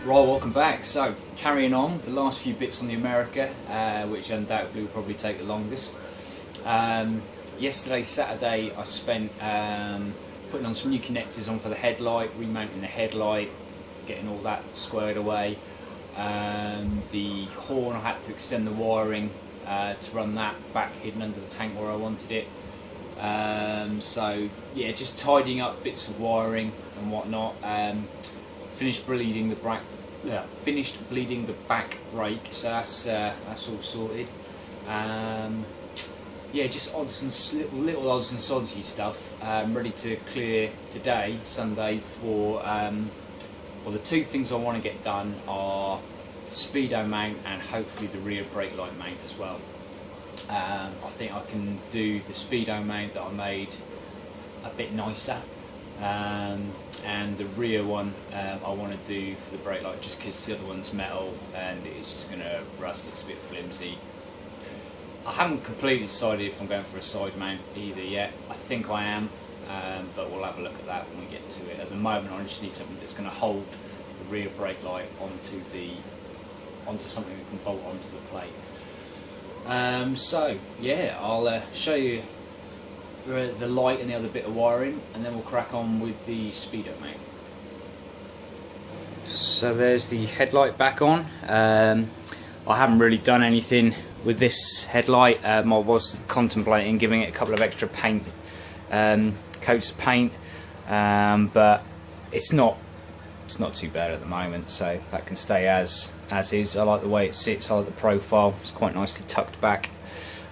Right, welcome back. So, carrying on, the last few bits on the America, which undoubtedly will probably take the longest. Yesterday, Saturday, I spent putting on some new connectors on for the headlight, remounting the headlight, getting all that squared away. The horn, I had to extend the wiring to run that back hidden under the tank where I wanted it. So, yeah, just tidying up bits of wiring and whatnot. Finished bleeding the back brake, so that's all sorted. Yeah, just little odds and sodsy stuff. Ready to clear today, Sunday, for well, the two things I want to get done are the Speedo mount and hopefully the rear brake light mount as well. I think I can do the Speedo mount that I made a bit nicer. And the rear one I want to do for the brake light, just because the other one's metal and it's just going to rust. It's a bit flimsy. I haven't completely decided if I'm going for a side mount either yet. I think I am, but we'll have a look at that when we get to it. At the moment I just need something that's going to hold the rear brake light onto something that can bolt onto the plate. So yeah, I'll show you the light and the other bit of wiring, and then we'll crack on with the Speedo mount. So there's the headlight back on. I haven't really done anything with this headlight. I was contemplating giving it a couple of extra paint coats of paint, but it's not too bad at the moment, so that can stay as is. I like the way it sits, I like the profile, it's quite nicely tucked back.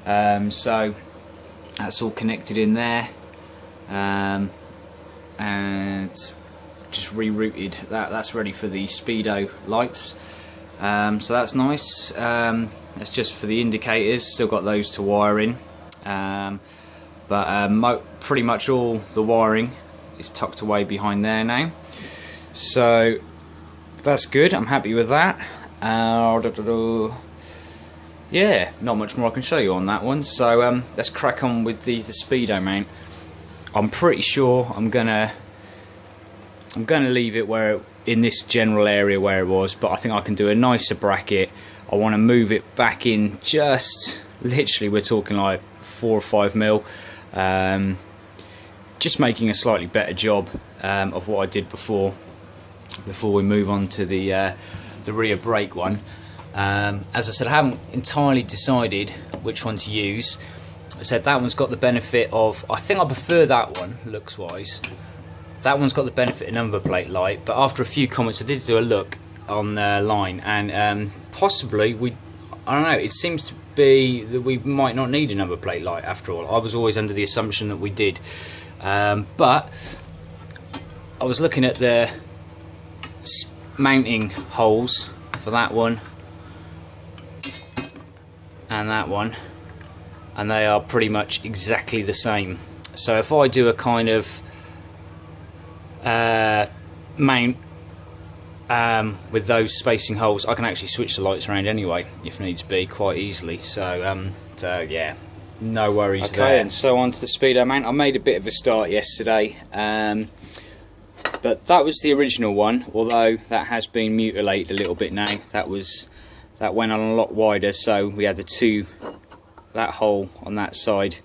So that's all connected in there, and just rerouted that's ready for the Speedo lights. So that's nice. That's just for the indicators, still got those to wire in, but pretty much all the wiring is tucked away behind there now, so that's good. I'm happy with that. Yeah, not much more I can show you on that one, so let's crack on with the Speedo mount. I'm pretty sure I'm gonna leave it where in this general area where it was, but I think I can do a nicer bracket. I want to move it back in, just literally we're talking like 4 or 5 mil, just making a slightly better job of what I did before we move on to the rear brake one. As I said, I haven't entirely decided which one to use. I said that one's got the benefit of, I think I prefer that one looks wise. That one's got the benefit of number plate light, but after a few comments I did do a look online, and possibly I don't know, it seems to be that we might not need a number plate light after all. I was always under the assumption that we did, but I was looking at the mounting holes for that one and that one, and they are pretty much exactly the same. So if I do a kind of mount with those spacing holes, I can actually switch the lights around anyway if needs be quite easily. So yeah, no worries there. Okay, and so on to the Speedo mount. I made a bit of a start yesterday, but that was the original one, although that has been mutilated a little bit now. That went on a lot wider, so we had that hole on that side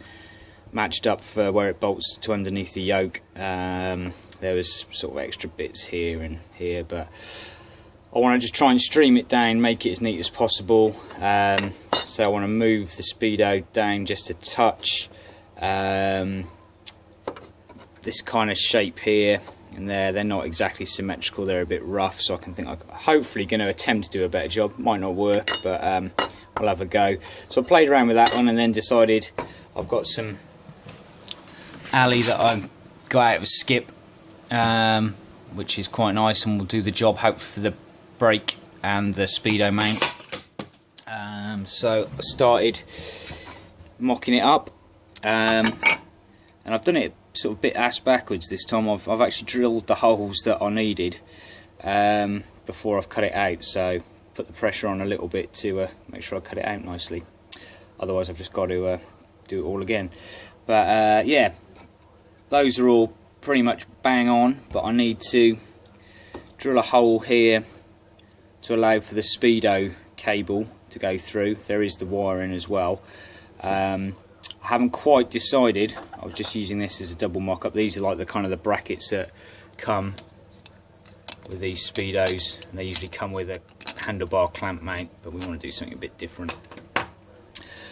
matched up for where it bolts to underneath the yoke. There was sort of extra bits here and here, but I want to just try and stream it down, make it as neat as possible. So I want to move the Speedo down just a touch, this kind of shape here and there. They're not exactly symmetrical, they're a bit rough, so I think I'm hopefully going to attempt to do a better job. Might not work, but I'll have a go. So I played around with that one and then decided I've got some alley that I got out of a skip, which is quite nice and will do the job hopefully for the brake and the Speedo mount. So I started mocking it up, and I've done it sort of a bit ass backwards this time. I've actually drilled the holes that I needed before I've cut it out, so put the pressure on a little bit to make sure I cut it out nicely. Otherwise I've just got to do it all again. But yeah, those are all pretty much bang on, but I need to drill a hole here to allow for the Speedo cable to go through. There is the wiring as well. I haven't quite decided. I was just using this as a double mock-up. These are like the kind of the brackets that come with these Speedos, and they usually come with a handlebar clamp mount, but we want to do something a bit different.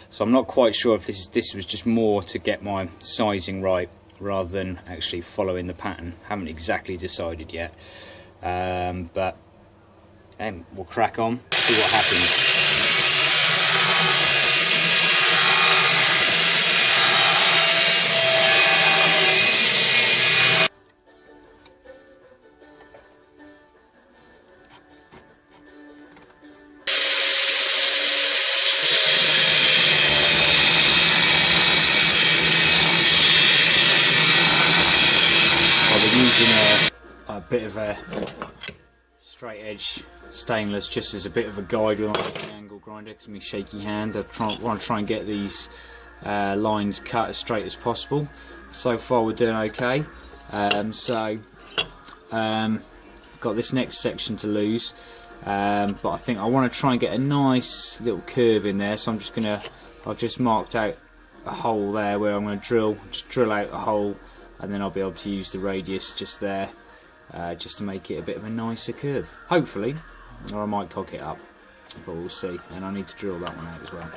So I'm not quite sure if this was just more to get my sizing right rather than actually following the pattern. Haven't exactly decided yet, but we'll crack on, see what happens. A bit of a straight edge stainless just as a bit of a guide with my angle grinder, because of my shaky hand. I want to try and get these lines cut as straight as possible. So far we're doing okay. Got this next section to lose, but I think I want to try and get a nice little curve in there, so I've just marked out a hole there where I'm going to drill out a hole, and then I'll be able to use the radius just there, just to make it a bit of a nicer curve, hopefully, or I might cock it up, but we'll see. And I need to drill that one out as well.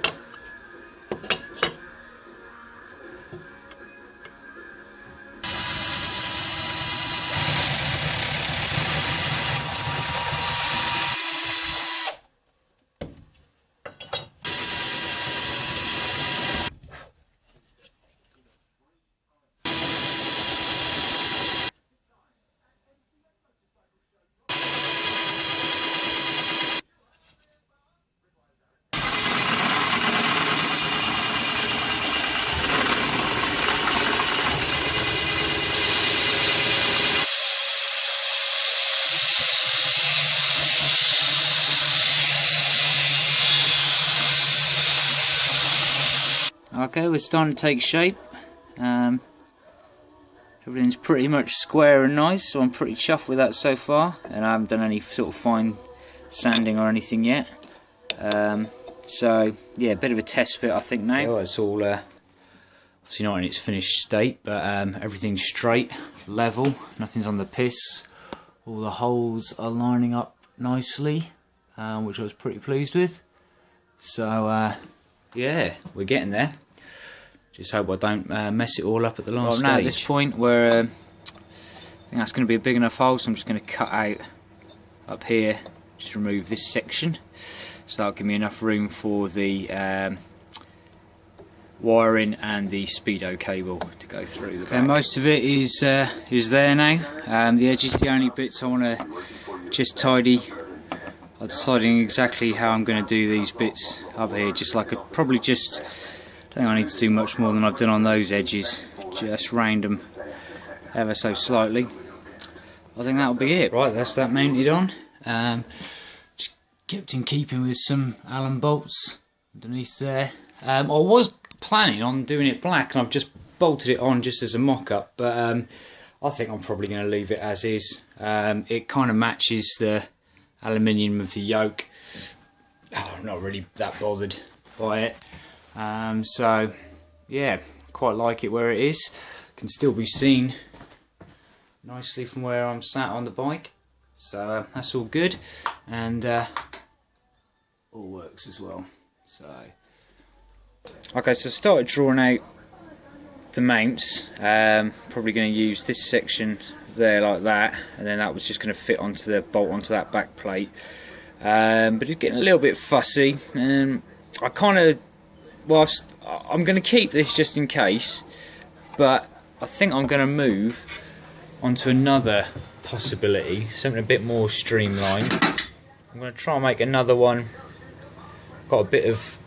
Okay, we're starting to take shape. Everything's pretty much square and nice, so I'm pretty chuffed with that so far, and I haven't done any sort of fine sanding or anything yet. So yeah, a bit of a test fit I think now. Well, it's all obviously not in its finished state, but everything's straight, level, nothing's on the piss. All the holes are lining up nicely, which I was pretty pleased with. So yeah, we're getting there. Just hope I don't mess it all up at the last stage. Now at this point where I think that's going to be a big enough hole, so I'm just going to cut out up here, just remove this section, so that'll give me enough room for the wiring and the Speedo cable to go through the back. And most of it is there now. The edge is the only bits I want to just tidy. I'm deciding exactly how I'm going to do these bits up here, just like probably just, I don't think I need to do much more than I've done on those edges, just round them ever so slightly. I think that'll be it. Right, that's that mounted on. Just kept in keeping with some Allen bolts underneath there. I was planning on doing it black, and I've just bolted it on just as a mock-up, but I think I'm probably going to leave it as is. It kind of matches the aluminium of the yoke. I'm not really that bothered by it. So yeah, quite like it where it is. Can still be seen nicely from where I'm sat on the bike, so that's all good, and all works as well. So okay, so I started drawing out the mounts. Probably going to use this section there like that, and then that was just going to fit onto the bolt onto that back plate, but it's getting a little bit fussy, and I kind of, well, I'm going to keep this just in case, but I think I'm going to move onto another possibility, something a bit more streamlined. I'm going to try and make another one. Got a bit of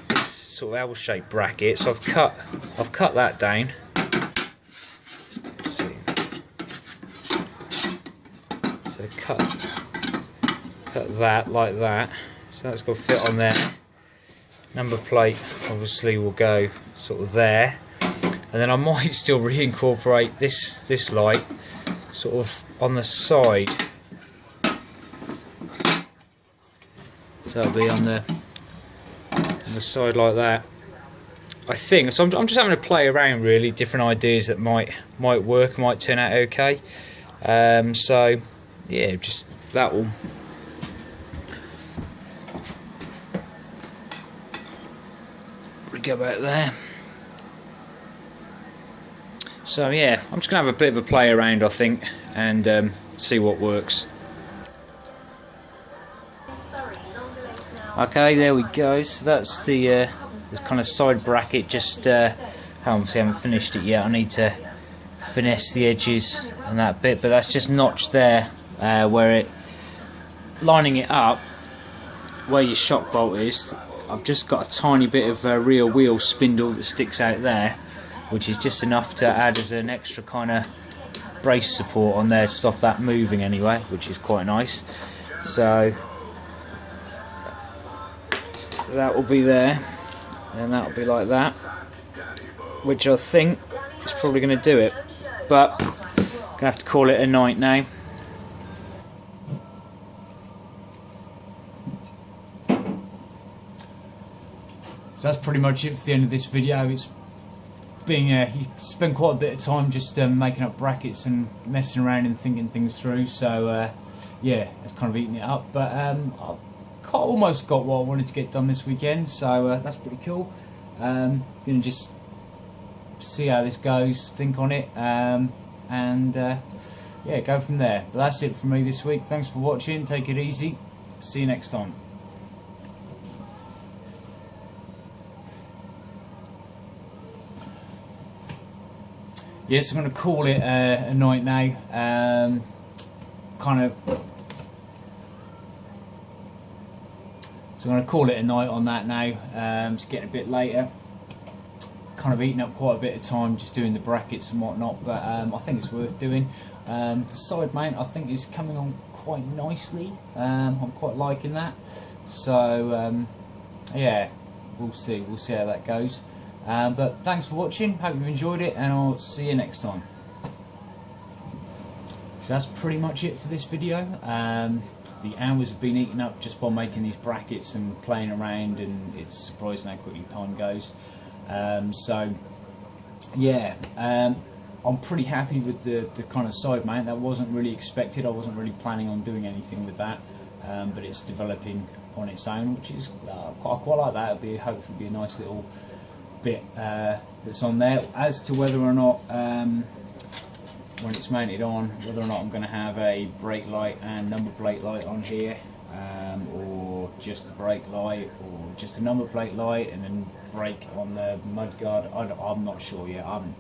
this sort of L-shaped bracket, so I've cut that down. Let's see. So cut that like that. So that's got to fit on there. Number plate obviously will go sort of there, and then I might still reincorporate this light sort of on the side So it'll be on the side like that. I think so. I'm just having to play around, really, different ideas that might work, might turn out okay. So yeah, just that will. Go back there. So yeah, I'm just gonna have a bit of a play around, I think, and see what works. Okay, there we go. So that's the this kind of side bracket. Just obviously haven't finished it yet. I need to finesse the edges and that bit, but that's just notched there where it lining it up where your shock bolt is. I've just got a tiny bit of rear wheel spindle that sticks out there, which is just enough to add as an extra kind of brace support on there to stop that moving anyway, which is quite nice. So that will be there, and that will be like that, which I think is probably going to do it, but I'm going to have to call it a night now. So that's pretty much it for the end of this video. It's been you spend quite a bit of time just making up brackets and messing around and thinking things through. So yeah, it's kind of eating it up. But I've almost got what I wanted to get done this weekend. So that's pretty cool. Gonna just see how this goes, think on it, and yeah, go from there. But that's it from me this week. Thanks for watching. Take it easy. See you next time. Yes, I'm going to call it a night now. So I'm going to call it a night on that now. It's getting a bit later. Kind of eating up quite a bit of time just doing the brackets and whatnot, but I think it's worth doing. The side mount I think is coming on quite nicely. I'm quite liking that. So yeah, we'll see how that goes. But thanks for watching, hope you enjoyed it, and I'll see you next time. So that's pretty much it for this video. The hours have been eaten up just by making these brackets and playing around, and it's surprising how quickly time goes. So yeah, I'm pretty happy with the kind of side mount. That wasn't really expected. I wasn't really planning on doing anything with that, but it's developing on its own, which is quite like that. It'll be hopefully be a nice little bit that's on there. As to whether or not when it's mounted on, whether or not I'm going to have a brake light and number plate light on here, or just the brake light, or just a number plate light and then brake on the mudguard, I'm not sure yet. I'm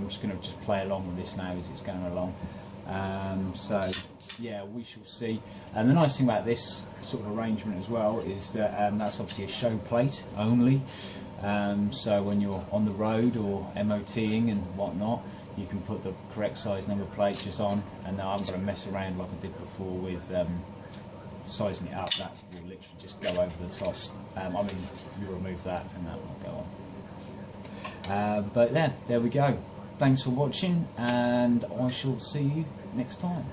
just going to just play along with this now as it's going along. So yeah, we shall see. And the nice thing about this sort of arrangement as well is that that's obviously a show plate only. So when you're on the road or MOTing and whatnot, you can put the correct size number plate just on, and now I'm going to mess around like I did before with sizing it up. That will literally just go over the top. I mean, you remove that and that will go on. But yeah, there we go. Thanks for watching, and I shall see you next time.